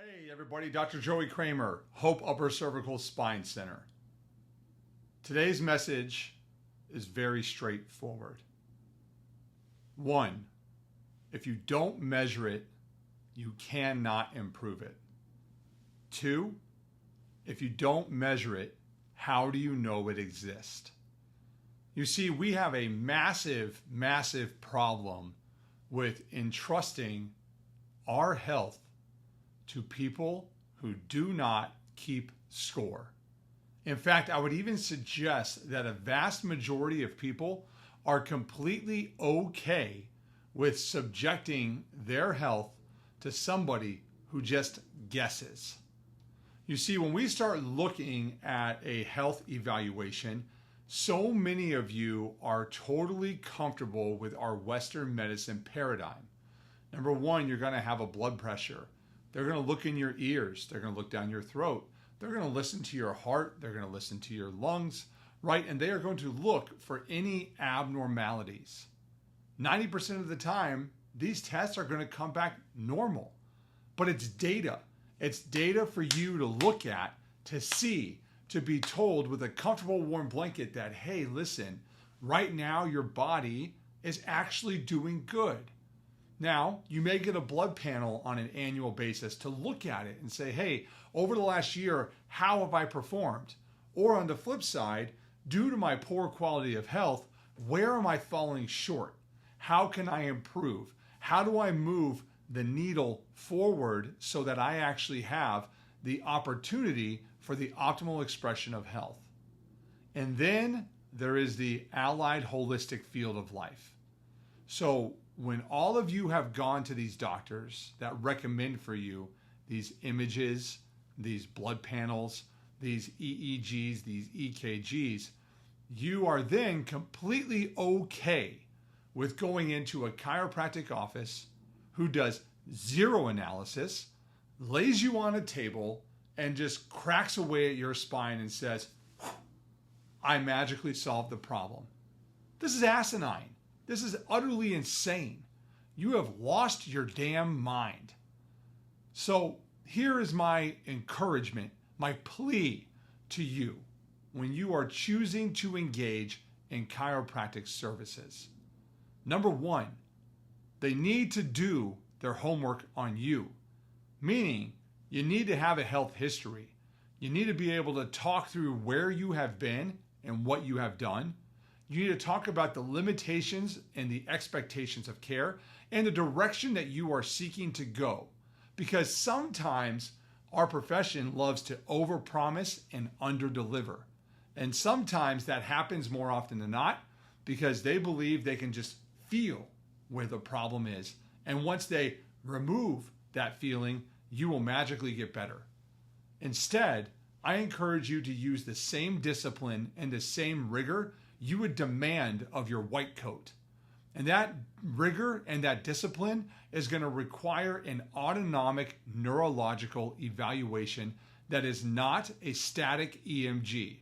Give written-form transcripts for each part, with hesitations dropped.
Hey everybody, Dr. Joey Kramer, Hope Upper Cervical Spine Center. Today's message is very straightforward. 1, if you don't measure it, you cannot improve it. 2, if you don't measure it, how do you know it exists? You see, we have a massive problem with entrusting our health to people who do not keep score. In fact, I would even suggest that a vast majority of people are completely okay with subjecting their health to somebody who just guesses. You see, when we start looking at a health evaluation, so many of you are totally comfortable with our Western medicine paradigm. Number 1, you're going to have a blood pressure. They're going to look in your ears. They're going to look down your throat. They're going to listen to your heart. They're going to listen to your lungs, right? And they are going to look for any abnormalities. 90% of the time, these tests are going to come back normal. But it's data. It's data for you to look at, to see, to be told with a comfortable warm blanket that, hey, listen, right now your body is actually doing good. Now, you may get a blood panel on an annual basis to look at it and say, hey, over the last year, how have I performed? Or on the flip side, due to my poor quality of health, where am I falling short? How can I improve? How do I move the needle forward so that I actually have the opportunity for the optimal expression of health? And then there is the allied holistic field of life. So when all of you have gone to these doctors that recommend for you these images, these blood panels, these EEGs, these EKGs, you are then completely okay with going into a chiropractic office who does zero analysis, lays you on a table, and just cracks away at your spine and says, I magically solved the problem. This is asinine. This is utterly insane. You have lost your damn mind. So here is my encouragement, my plea to you when you are choosing to engage in chiropractic services. Number 1, they need to do their homework on you, meaning you need to have a health history. You need to be able to talk through where you have been and what you have done. You need to talk about the limitations and the expectations of care and the direction that you are seeking to go. Because sometimes our profession loves to overpromise and underdeliver. And sometimes that happens more often than not because they believe they can just feel where the problem is. And once they remove that feeling, you will magically get better. Instead, I encourage you to use the same discipline and the same rigor you would demand of your white coat. And that rigor and that discipline is going to require an autonomic neurological evaluation that is not a static EMG,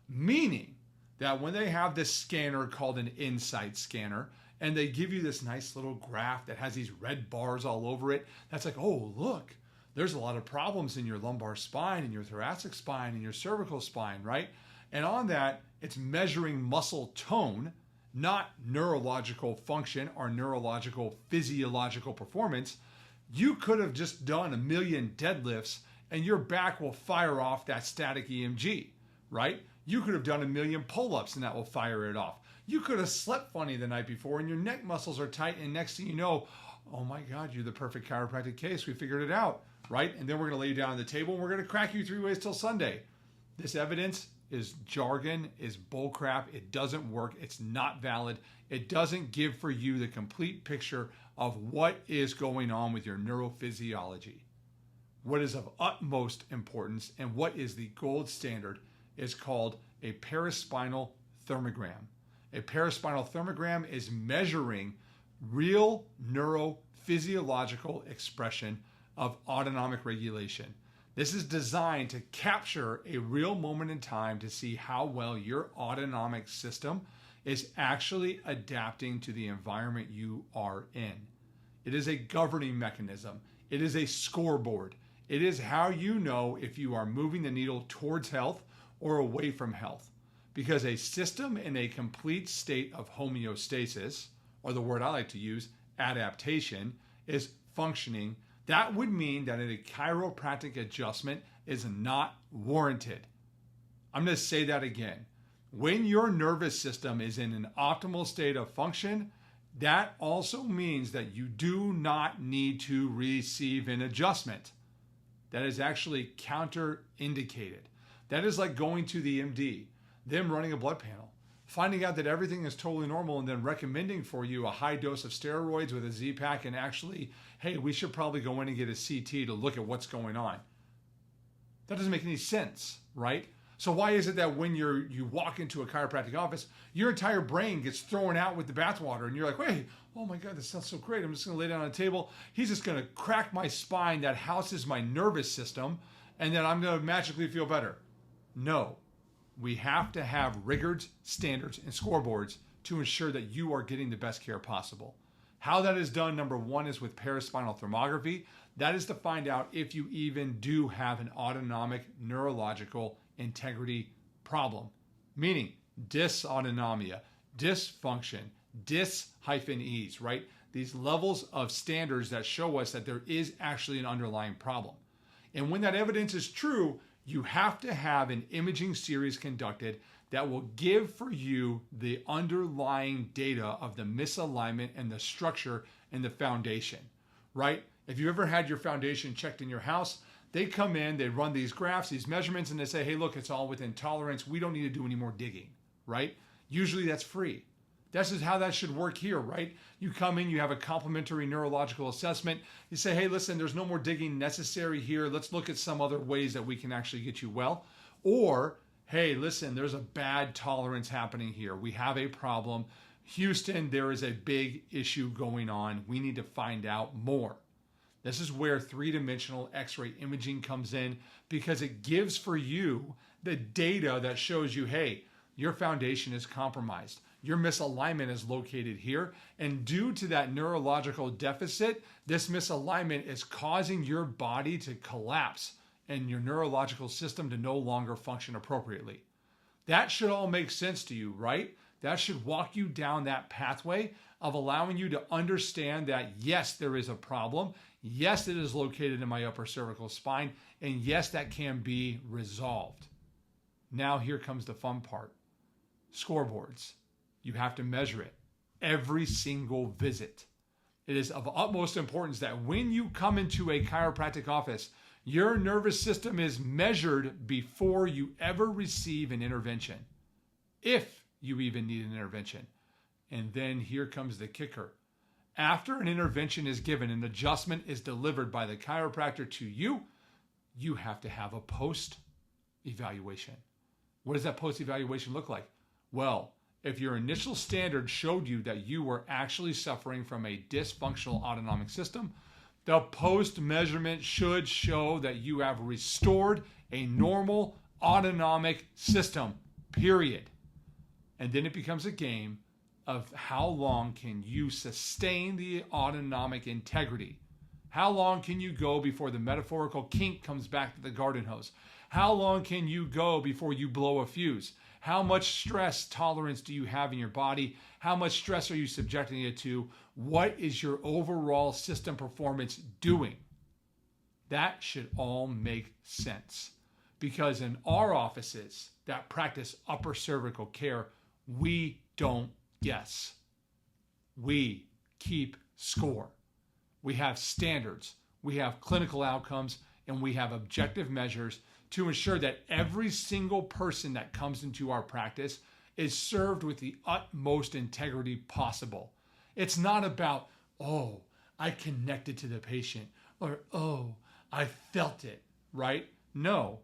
meaning that when they have this scanner called an insight scanner, and they give you this nice little graph that has these red bars all over it, that's like, oh, look, there's a lot of problems in your lumbar spine, in your thoracic spine, in your cervical spine, right? And on that, it's measuring muscle tone, not neurological function or neurological physiological performance. You could have just done 1 million deadlifts and your back will fire off that static EMG, right? You could have done 1 million pull-ups and that will fire it off. You could have slept funny the night before and your neck muscles are tight and next thing you know, oh my God, you're the perfect chiropractic case. We figured it out, right? And then we're going to lay you down on the table and we're going to crack you 3 ways till Sunday. This evidence is jargon, is bullcrap. It doesn't work. It's not valid. It doesn't give for you the complete picture of what is going on with your neurophysiology. What is of utmost importance and what is the gold standard is called a paraspinal thermogram. A paraspinal thermogram is measuring real neurophysiological expression of autonomic regulation. This is designed to capture a real moment in time to see how well your autonomic system is actually adapting to the environment you are in. It is a governing mechanism. It is a scoreboard. It is how you know if you are moving the needle towards health or away from health. Because a system in a complete state of homeostasis, or the word I like to use, adaptation, is functioning. That would mean that a chiropractic adjustment is not warranted. I'm going to say that again. When your nervous system is in an optimal state of function, that also means that you do not need to receive an adjustment. That is actually counterindicated. That is like going to the MD, them running a blood panel, finding out that everything is totally normal, and then recommending for you a high dose of steroids with a Z-Pak, and actually, hey, we should probably go in and get a CT to look at what's going on. That doesn't make any sense, right? So why is it that when you walk into a chiropractic office, your entire brain gets thrown out with the bathwater, and you're like, wait, oh my God, this sounds so great. I'm just going to lay down on a table. He's just going to crack my spine that houses my nervous system, and then I'm going to magically feel better. No, we have to have rigors, standards, and scoreboards to ensure that you are getting the best care possible. How that is done, number one, is with paraspinal thermography. That is to find out if you even do have an autonomic neurological integrity problem, meaning dysautonomia, dysfunction, dys-ease, right? These levels of standards that show us that there is actually an underlying problem. And when that evidence is true, you have to have an imaging series conducted that will give for you the underlying data of the misalignment and the structure and the foundation, right? If you ever had your foundation checked in your house, they come in, they run these graphs, these measurements, and they say, hey, look, it's all within tolerance. We don't need to do any more digging, right? Usually that's free. That's just how that should work here, right? You come in, you have a complimentary neurological assessment. You say, hey, listen, there's no more digging necessary here. Let's look at some other ways that we can actually get you well. Or, hey, listen, there's a bad tolerance happening here. We have a problem. Houston, there is a big issue going on. We need to find out more. This is where three-dimensional X-ray imaging comes in, because it gives for you the data that shows you, hey, your foundation is compromised. Your misalignment is located here. And due to that neurological deficit, this misalignment is causing your body to collapse and your neurological system to no longer function appropriately. That should all make sense to you, right? That should walk you down that pathway of allowing you to understand that, yes, there is a problem. Yes, it is located in my upper cervical spine. And yes, that can be resolved. Now here comes the fun part. Scoreboards. You have to measure it every single visit. It is of utmost importance that when you come into a chiropractic office, your nervous system is measured before you ever receive an intervention, if you even need an intervention. And then here comes the kicker. After an intervention is given, an adjustment is delivered by the chiropractor to you, you have to have a post-evaluation. What does that post-evaluation look like? Well, if your initial standard showed you that you were actually suffering from a dysfunctional autonomic system, the post-measurement should show that you have restored a normal autonomic system, period. And then it becomes a game of how long can you sustain the autonomic integrity? How long can you go before the metaphorical kink comes back to the garden hose? How long can you go before you blow a fuse? How much stress tolerance do you have in your body? How much stress are you subjecting it to? What is your overall system performance doing? That should all make sense. Because in our offices that practice upper cervical care, we don't guess. We keep score. We have standards, we have clinical outcomes, and we have objective measures to ensure that every single person that comes into our practice is served with the utmost integrity possible. It's not about, oh, I connected to the patient, or oh, I felt it, right? No.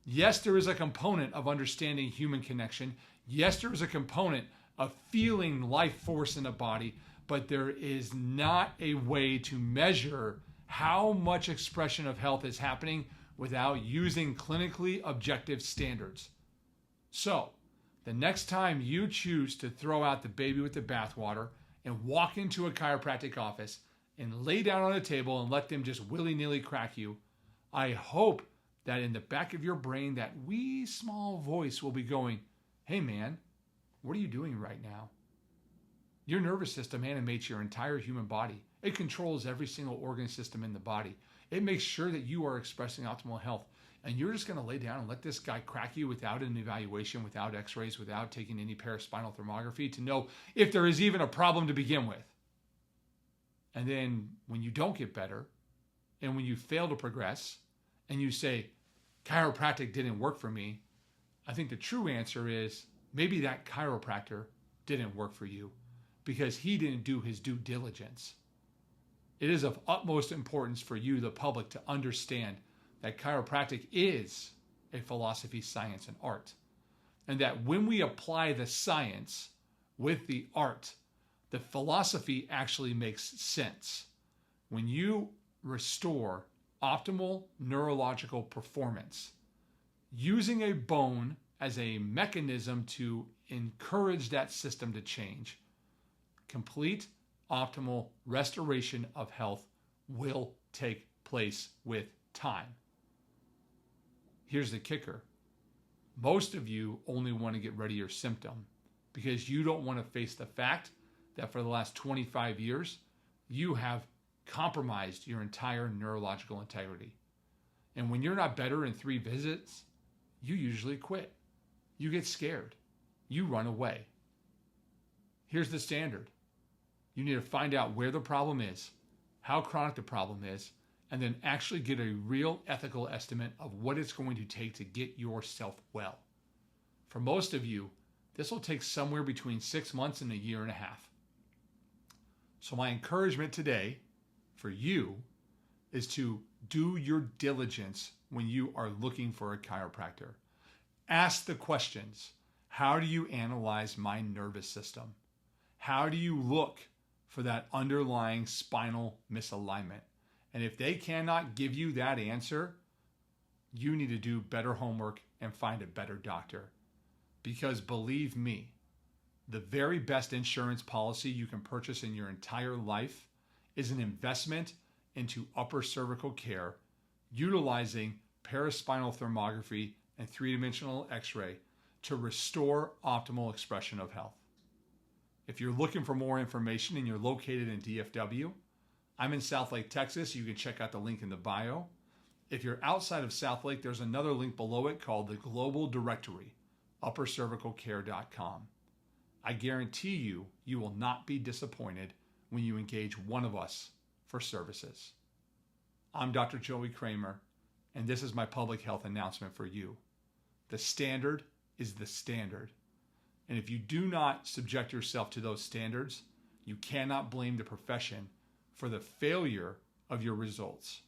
Yes, there is a component of understanding human connection. Yes, there is a component of feeling life force in the body, but there is not a way to measure how much expression of health is happening without using clinically objective standards. So, the next time you choose to throw out the baby with the bathwater and walk into a chiropractic office and lay down on a table and let them just willy-nilly crack you, I hope that in the back of your brain, that wee small voice will be going, hey man, what are you doing right now? Your nervous system animates your entire human body. It controls every single organ system in the body. It makes sure that you are expressing optimal health. And you're just going to lay down and let this guy crack you without an evaluation, without x-rays, without taking any paraspinal thermography to know if there is even a problem to begin with. And then when you don't get better, and when you fail to progress, and you say, chiropractic didn't work for me, I think the true answer is maybe that chiropractor didn't work for you because he didn't do his due diligence. It is of utmost importance for you, the public, to understand that chiropractic is a philosophy, science, and art. And that when we apply the science with the art, the philosophy actually makes sense. When you restore optimal neurological performance, using a bone as a mechanism to encourage that system to change, complete optimal restoration of health will take place with time. Here's the kicker. Most of you only want to get rid of your symptom because you don't want to face the fact that for the last 25 years, you have compromised your entire neurological integrity. And when you're not better in 3 visits, you usually quit. You get scared. You run away. Here's the standard. You need to find out where the problem is, how chronic the problem is, and then actually get a real ethical estimate of what it's going to take to get yourself well. For most of you, this will take somewhere between 6 months and a year and a half. So my encouragement today for you is to do your diligence when you are looking for a chiropractor. Ask the questions. How do you analyze my nervous system? How do you look for that underlying spinal misalignment? And if they cannot give you that answer, you need to do better homework and find a better doctor. Because believe me, the very best insurance policy you can purchase in your entire life is an investment into upper cervical care, utilizing paraspinal thermography and 3-dimensional x-ray to restore optimal expression of health. If you're looking for more information and you're located in DFW, I'm in Southlake, Texas. You can check out the link in the bio. If you're outside of Southlake, there's another link below it called the Global Directory, uppercervicalcare.com. I guarantee you, you will not be disappointed when you engage one of us for services. I'm Dr. Joey Kramer, and this is my public health announcement for you. The standard is the standard. And if you do not subject yourself to those standards, you cannot blame the profession for the failure of your results.